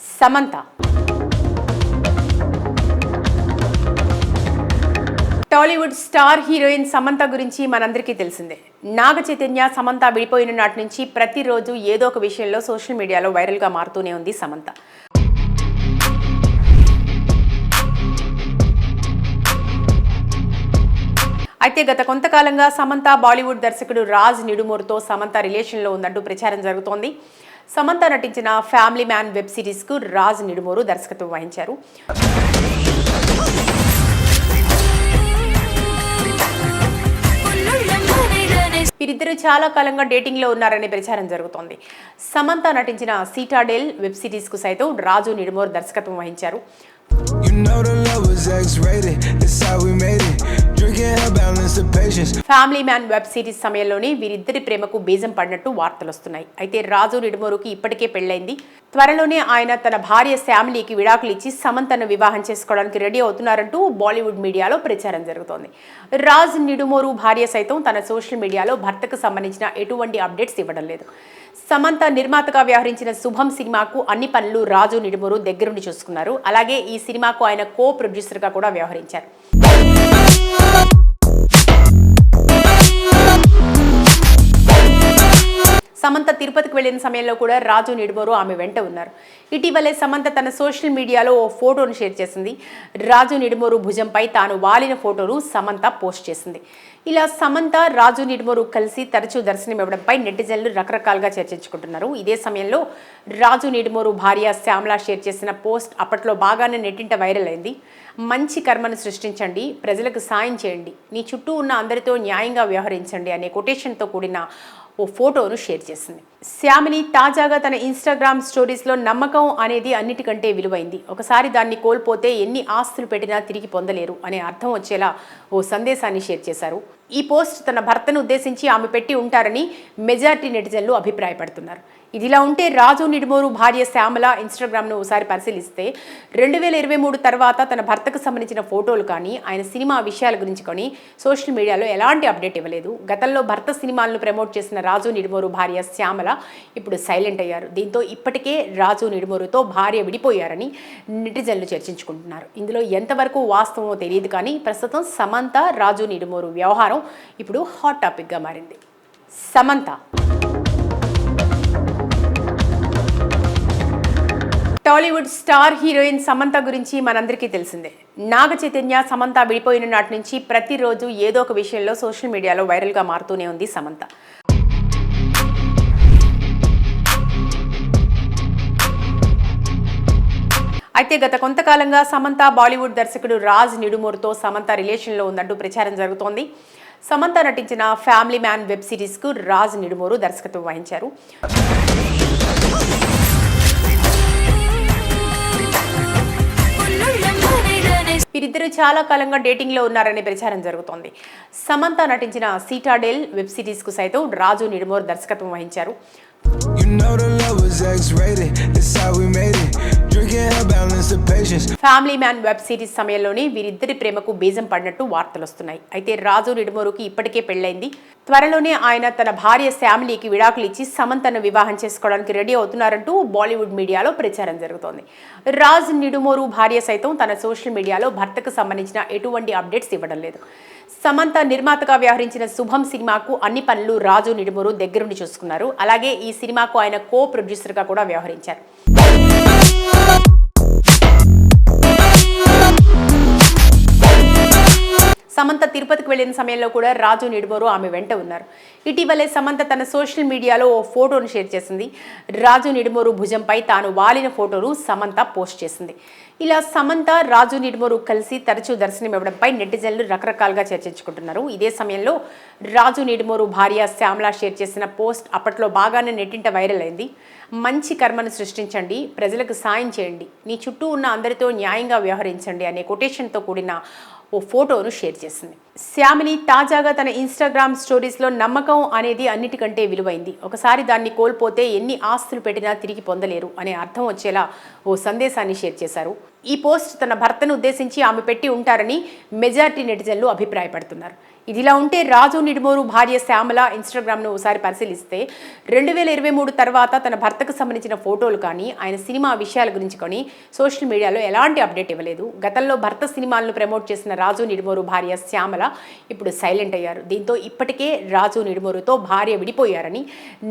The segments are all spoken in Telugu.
సమంత టాలీవుడ్ స్టార్ హీరోయిన్ సమంత గురించి మనందరికీ తెలిసిందే. నాగ చైతన్య సమంత విడిపోయిన నాటి నుంచి ప్రతిరోజు ఏదో ఒక విషయంలో సోషల్ మీడియాలో వైరల్గా మారుతూనే ఉంది సమంత. అయితే గత కొంతకాలంగా సమంత బాలీవుడ్ దర్శకుడు రాజ్ నిడుమూరుతో సమంత రిలేషన్లో ఉందంటూ ప్రచారం జరుగుతోంది. సమంత నటించిన family man web సిరీస్కు Raj Nidumoru దర్శకత్వం వహించారు. వీరిద్దరూ చాలా కాలంగా డేటింగ్లో ఉన్నారనే ప్రచారం జరుగుతోంది. సమంత నటించిన సీటాడేల్ వెబ్ సిరీస్కు సైతం రాజు నిడుమూరు దర్శకత్వం వహించారు. ఫ్యామిలీ మ్యాన్ వెబ్ సిరీస్ సమయంలోనే వీరిద్దరి ప్రేమకు బీజం పడినట్టు వార్తలు వస్తున్నాయి. అయితే రాజు నిడుమూరుకి ఇప్పటికే పెళ్లైంది. త్వరలోనే ఆయన తన భార్య శామిలీకి విడాకులు ఇచ్చి సమంతను వివాహం చేసుకోవడానికి రెడీ అవుతున్నారంటూ బాలీవుడ్ మీడియాలో ప్రచారం జరుగుతోంది. రాజ్ నిడుమూరు భార్య సైతం తన సోషల్ మీడియాలో భర్తకు సంబంధించిన ఎటువంటి అప్డేట్స్ ఇవ్వడం లేదు. సమంత నిర్మాతగా వ్యవహరించిన శుభం సినిమాకు అన్ని పనులు రాజు నిడుమూరు దగ్గరుండి చూసుకున్నారు. అలాగే ఈ సినిమాకు ఆయన కో ప్రొడ్యూసర్గా కూడా వ్యవహరించారు. సమంత తిరుపతికి వెళ్లిన సమయంలో కూడా రాజు నిడుమూరు ఆమె వెంట ఉన్నారు. ఇటీవలే సమంత తన సోషల్ మీడియాలో ఓ ఫోటోను షేర్ చేసింది. రాజు నిడుమూరు భుజంపై తాను వాలిన ఫోటోను సమంత పోస్ట్ చేసింది. ఇలా సమంత రాజు నిడుమూరు కలిసి తరచూ దర్శనమివ్వడంపై నెటిజన్లు రకరకాలుగా చర్చించుకుంటున్నారు. ఇదే సమయంలో రాజు నిడుమూరు భార్య శ్యామల షేర్ చేసిన పోస్ట్ అప్పట్లో బాగానే నెట్టింట వైరల్ అయింది. మంచి కర్మను సృష్టించండి, ప్రజలకు సాయం చేయండి, నీ చుట్టూ ఉన్న అందరితో న్యాయంగా వ్యవహరించండి అనే కొటేషన్తో కూడిన ఓ ఫోటోను షేర్ చేసింది. శ్యామిలి తాజాగా తన ఇన్స్టాగ్రామ్ స్టోరీస్లో నమ్మకం అనేది అన్నిటికంటే విలువైంది, ఒకసారి దాన్ని కోల్పోతే ఎన్ని ఆస్తులు పెట్టినా తిరిగి పొందలేరు అనే అర్థం వచ్చేలా ఓ సందేశాన్ని షేర్ చేశారు. ఈ పోస్ట్ తన భర్తను ఉద్దేశించి ఆమె పెట్టి ఉంటారని మెజారిటీ నెటిజన్లు అభిప్రాయపడుతున్నారు. ఇదిలా ఉంటే రాజు నిడుమూరు భార్య శ్యామల ఇన్స్టాగ్రామ్ను ఒకసారి పరిశీలిస్తే 2023 తర్వాత తన భర్తకు సంబంధించిన ఫోటోలు కానీ ఆయన సినిమా విషయాల గురించి కానీ సోషల్ మీడియాలో ఎలాంటి అప్డేట్ ఇవ్వలేదు. గతంలో భర్త సినిమాలను ప్రమోట్ చేసిన రాజు నిడుమూరు భార్య శ్యామల ఇప్పుడు సైలెంట్ అయ్యారు. దీంతో ఇప్పటికే రాజు నిడుమూరుతో భార్య విడిపోయారని నెటిజన్లు చర్చించుకుంటున్నారు. ఇందులో ఎంతవరకు వాస్తవమో తెలియదు, కానీ ప్రస్తుతం సమంత రాజు నిడుమూరు వ్యవహారం ఇప్పుడు హాట్ టాపిక్గా మారింది. సమంత టాలీవుడ్ స్టార్ హీరోయిన్ సమంత గురించి మనందరికీ తెలిసిందే. నాగ చైతన్య సమంత విడిపోయిన నాటి నుంచి ప్రతిరోజు ఏదో ఒక విషయంలో సోషల్ మీడియాలో వైరల్గా మారుతూనే ఉంది సమంత. అయితే గత కొంతకాలంగా సమంత బాలీవుడ్ దర్శకుడు రాజ్ నిడుమూరుతో సమంత రిలేషన్లో ఉందంటూ ప్రచారం జరుగుతోంది. సమంత నటించిన family man web సిరీస్కు Raj Nidumoru దర్శకత్వం వహించారు. వీరిద్దరూ చాలా కాలంగా డేటింగ్లో ఉన్నారనే ప్రచారం జరుగుతోంది. సమంత నటించిన సీటాడేల్ వెబ్ సిరీస్కు సైతం రాజు నిడుమూరు దర్శకత్వం వహించారు. ఫ్యామిలీ మ్యాన్ వెబ్ సిరీస్ సమయంలోనే వీరిద్దరి ప్రేమకు బీజం పడినట్టు వార్తలు వస్తున్నాయి. అయితే రాజు నిడుమూరుకి ఇప్పటికే పెళ్లైంది. త్వరలోనే ఆయన తన భార్య శామిలీకి విడాకులు ఇచ్చి సమంతను వివాహం చేసుకోవడానికి రెడీ అవుతున్నారంటూ బాలీవుడ్ మీడియాలో ప్రచారం జరుగుతోంది. రాజ్ నిడుమూరు భార్య సైతం తన సోషల్ మీడియాలో భర్తకు సంబంధించిన ఎటువంటి అప్డేట్స్ ఇవ్వడం లేదు. సమంత నిర్మాతగా వ్యవహరించిన శుభం సినిమాకు అన్ని పనులు రాజు నిడుమూరు దగ్గరుండి చూసుకున్నారు. అలాగే ఈ సినిమాకు ఆయన కో ప్రొడ్యూసర్గా కూడా వ్యవహరించారు. సమంత తిరుపతికి వెళ్లిన సమయంలో కూడా రాజు నిడుమూరు ఆమె వెంట ఉన్నారు. ఇటీవలే సమంత తన సోషల్ మీడియాలో ఓ ఫోటోను షేర్ చేసింది. రాజు నిడుమూరు భుజంపై తాను వాలిన ఫోటోను సమంత పోస్ట్ చేసింది. ఇలా సమంత రాజు నిడుమూరు కలిసి తరచూ దర్శనమివ్వడంపై నెటిజన్లు రకరకాలుగా చర్చించుకుంటున్నారు. ఇదే సమయంలో రాజు నిడుమూరు భార్య శ్యామల షేర్ చేసిన పోస్ట్ అప్పట్లో బాగానే నెట్టింట వైరల్ అయింది. మంచి కర్మను సృష్టించండి, ప్రజలకు సాయం చేయండి, నీ చుట్టూ ఉన్న అందరితో న్యాయంగా వ్యవహరించండి అనే కొటేషన్తో కూడిన ఓ ఫోటోను షేర్ చేసింది. శ్యామిలి తాజాగా తన ఇన్స్టాగ్రామ్ స్టోరీస్లో నమ్మకం అనేది అన్నిటికంటే విలువైంది, ఒకసారి దాన్ని కోల్పోతే ఎన్ని ఆస్తులు పెట్టినా తిరిగి పొందలేరు అనే అర్థం వచ్చేలా ఓ సందేశాన్ని షేర్ చేశారు. ఈ పోస్ట్ తన భర్తను ఉద్దేశించి ఆమె పెట్టి ఉంటారని మెజారిటీ నెటిజన్లు అభిప్రాయపడుతున్నారు. ఇదిలా ఉంటే రాజు నిడుమోరు భార్య శ్యామల ఇన్స్టాగ్రామ్ను ఒకసారి పరిశీలిస్తే 2023 తర్వాత తన భర్తకు సంబంధించిన ఫోటోలు కానీ ఆయన సినిమా విషయాల గురించి కానీ సోషల్ మీడియాలో ఎలాంటి అప్డేట్ ఇవ్వలేదు. గతంలో భర్త సినిమాలను ప్రమోట్ చేసిన రాజు నిడుమోరు భార్య శ్యామల ఇప్పుడు సైలెంట్ అయ్యారు. దీంతో ఇప్పటికే రాజు నిడుమోరుతో భార్య విడిపోయారని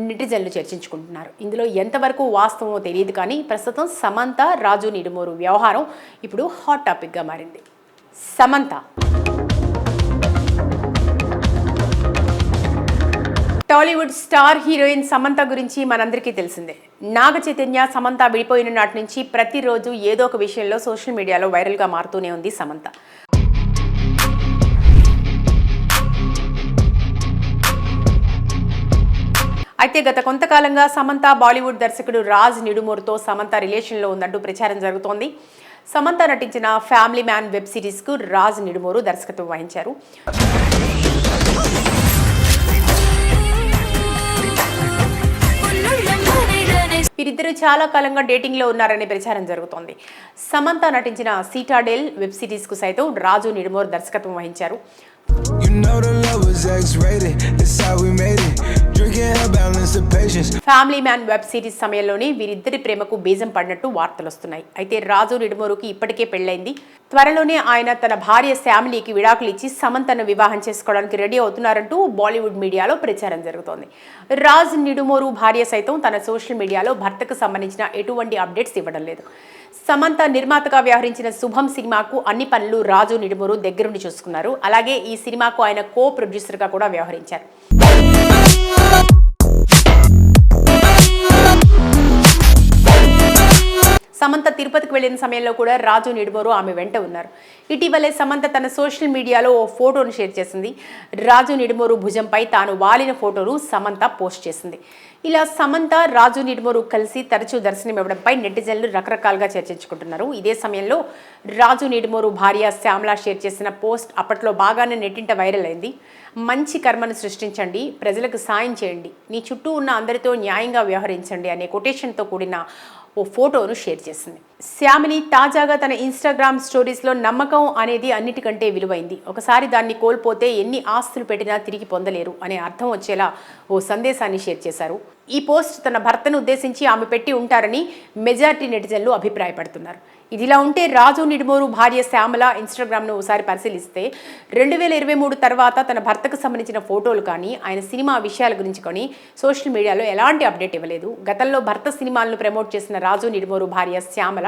నెటిజన్లు చర్చించుకుంటున్నారు. ఇందులో ఎంతవరకు వాస్తవమో తెలియదు కానీ ప్రస్తుతం సమంత రాజు నిడుమోరు వ్యవహారం ఇప్పుడు హాట్ టాపిక్గా మారింది. సమంత టాలీవుడ్ స్టార్ హీరోయిన్ సమంత గురించి మనందరికీ తెలిసిందే. నాగ చైతన్య సమంత విడిపోయిన నాటి నుంచి ప్రతిరోజు ఏదో ఒక విషయంలో సోషల్ మీడియాలో వైరల్గా మారుతూనే ఉంది సమంత. అయితే గత కొంతకాలంగా సమంత బాలీవుడ్ దర్శకుడు రాజ్ నిడుమోరుతో సమంత రిలేషన్లో ఉందంటూ ప్రచారం జరుగుతోంది. సమంత నటించిన family man web సిరీస్కు Raj Nidumoru దర్శకత్వం వహించారు. వీరిద్దరూ చాలా కాలంగా డేటింగ్లో ఉన్నారనే ప్రచారం జరుగుతోంది. సమంత నటించిన సీటాడెల్ వెబ్ సిరీస్కు సైతం రాజు నిడుమోరు దర్శకత్వం వహించారు. ఫ్యామిలీ మ్యాన్ వెబ్ సిరీస్ సమయంలోనే వీరిద్దరి ప్రేమకు బీజం పడినట్టు వార్తలు వస్తున్నాయి. అయితే రాజు నిడుమోరుకి ఇప్పటికే పెళ్లైంది. త్వరలోనే ఆయన తన భార్య శ్యామిలీకి విడాకులు ఇచ్చి సమంతను వివాహం చేసుకోవడానికి రెడీ అవుతున్నారంటూ బాలీవుడ్ మీడియాలో ప్రచారం జరుగుతోంది. రాజ్ నిడుమోరు భార్య సైతం తన సోషల్ మీడియాలో భర్తకు సంబంధించిన ఎటువంటి అప్డేట్స్ ఇవ్వడం లేదు. సమంత నిర్మాతగా వ్యవహరించిన శుభం సినిమాకు అన్ని పనులు రాజు నిడుమోరు దగ్గరుండి చూసుకున్నారు. అలాగే ఈ సినిమాకు ఆయన కో ప్రొడ్యూసర్గా కూడా వ్యవహరించారు. సమంత తిరుపతికి వెళ్లిన సమయంలో కూడా రాజు నిడుమోరు ఆమె వెంట ఉన్నారు. ఇటీవలే సమంత తన సోషల్ మీడియాలో ఓ ఫోటోను షేర్ చేసింది. రాజు నిడుమోరు భుజంపై తాను వాలిన ఫోటోను సమంత పోస్ట్ చేసింది. ఇలా సమంత రాజు నిడుమోరు కలిసి తరచూ దర్శనం ఇవ్వడంపై నెటిజన్లు రకరకాలుగా చర్చించుకుంటున్నారు. ఇదే సమయంలో రాజు నిడుమోరు భార్య శ్యామల షేర్ చేసిన పోస్ట్ అప్పట్లో బాగానే నెట్టింట వైరల్ అయింది. మంచి కర్మను సృష్టించండి, ప్రజలకు సాయం చేయండి, నీ చుట్టూ ఉన్న అందరితో న్యాయంగా వ్యవహరించండి అనే కొటేషన్తో కూడిన ఓ ఫోటోను షేర్ చేసింది. శ్యామిలి తాజాగా తన ఇన్స్టాగ్రామ్ స్టోరీస్లో నమ్మకం అనేది అన్నిటికంటే విలువైంది, ఒకసారి దాన్ని కోల్పోతే ఎన్ని ఆస్తులు పెట్టినా తిరిగి పొందలేరు అనే అర్థం వచ్చేలా ఓ సందేశాన్ని షేర్ చేశారు. ఈ పోస్ట్ తన భర్తను ఉద్దేశించి ఆమె పెట్టి ఉంటారని మెజారిటీ నెటిజన్లు అభిప్రాయపడుతున్నారు. ఇదిలా ఉంటే రాజు నిడుమోరు భార్య శ్యామల ఇన్స్టాగ్రామ్ను ఒకసారి పరిశీలిస్తే 2023 తర్వాత తన భర్తకు సంబంధించిన ఫోటోలు కానీ ఆయన సినిమా విషయాల గురించి కానీ సోషల్ మీడియాలో ఎలాంటి అప్డేట్ ఇవ్వలేదు. గతంలో భర్త సినిమాలను ప్రమోట్ చేసిన రాజు నిడుమోరు భార్య శ్యామల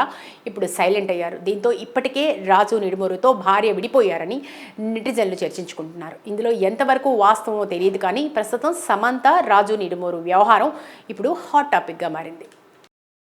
ఇప్పుడు సైలెంట్ అయ్యారు. దీంతో ఇప్పటికే రాజు నిడుమోరుతో భార్య విడిపోయారని నెటిజన్లు చర్చించుకుంటున్నారు. ఇందులో ఎంతవరకు వాస్తవమో తెలియదు కానీ ప్రస్తుతం సమంత రాజు నిడుమోరు వ్యవహారం ఇప్పుడు హాట్ టాపిక్గా మారింది.